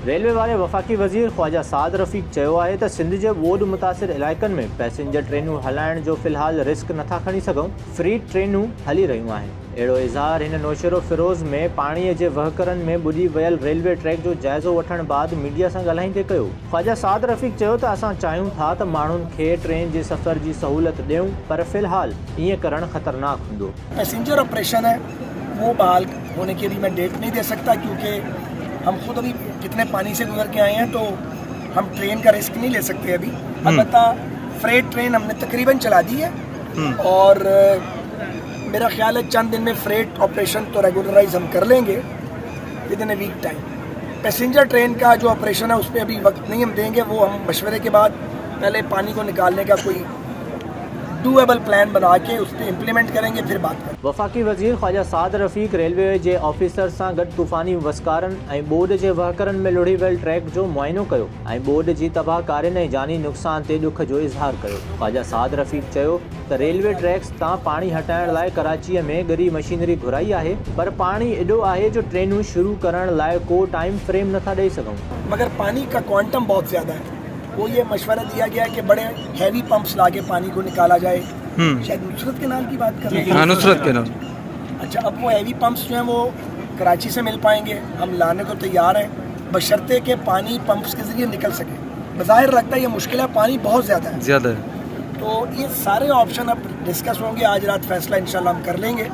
Railway वारे वफ़ाक़ी वज़ीर ख़्वाजा साद रफ़ीक़ चयो आहे त सिंध जे ॿोॾि मुतासिर इलाइक़नि में पैसेंजर ट्रेनूं हलाइण जो फ़िलहाल रिस्क नथा खणी सघूं। फ्री ट्रेनूं हली रहियूं आहिनि। अहिड़ो इज़हार हिन नौशेरो फ़िरोज़ में पाणीअ जे वहकरनि में ॿुॾी वियल रेलवे ट्रैक जो जाइज़ो वठण बाद मीडिया सां ॻाल्हाईंदे कयो। ख़्वाजा साद रफ़ीक़ चयो त असां चाहियूं था त माण्हुनि खे ट्रेन जे सफ़र जी सहूलियत ॾियूं, पर फ़िलहाल ईअं करणु ख़तरनाक हूंदो। पैसेंजर ऑपरेशन है वो बहाल होने की भी मैं डेट नहीं दे सकता, क्योंकि हम खुद अभी कितने पानी से गुजर के आए हैं, तो हम ट्रेन का रिस्क नहीं ले सकते अभी। अलबत्ता फ्रेट ट्रेन हमने तकरीबन चला दी है और मेरा ख्याल है चंद दिन में फ्रेट ऑपरेशन तो रेगुलराइज हम कर लेंगे within a week time. Passenger train का जो ऑपरेशन है उस पर अभी वक्त नहीं हम देंगे, वो हम मशवरे के बाद पहले पानी को निकालने का कोई डूएबल प्लान बना के उस पर इम्प्लीमेंट करेंगे, फिर बात करेंगे। वफ़ाक़ी वज़ीर ख़्वाजा साद रफ़ीक़ रेलवे जे ऑफिसर सां गॾु तूफ़ानी वसकारनि ऐं ॿोॾि जे वहकरनि में लुढ़ी वियल ट्रैक जो मुआइनो कयो ऐं ॿोॾि जी तबाहकारियुनि ऐं जानी नुक़सान ते ॾुख जो इज़हार कयो। ख़्वाजा साद रफ़ीक़ चयो त रेलवे ट्रैक्स तां पाणी हटाइण लाइ कराचीअ में ॻरी मशीनरी घुराई आहे, पर पाणी एॾो आहे जो ट्रेनूं शुरू करण लाइ को टाइम फ्रेम नथा ॾेई सघूं। मगर पानी का क्वांटम बहुत ज़्यादा है। वो ये मशवरा दिया गया है कि बड़े हैवी पंप्स लाके पानी को निकाला जाए। शायद नुसरत केनाल की बात कर रहे हैं। नुसरत केनाल। अच्छा, अब वो हैवी पंप्स जो हैं वो कराची से मिल पाएंगे, हम लाने को तैयार हैं, बशर्ते के पानी पंप्स के जरिए निकल सके। बज़ाहिर लगता है ये मुश्किल है, पानी बहुत ज़्यादा है। ज़्यादा है। तो ये सारे ऑप्शन अब डिस्कस होंगे, आज रात फैसला इंशाल्लाह हम कर लेंगे।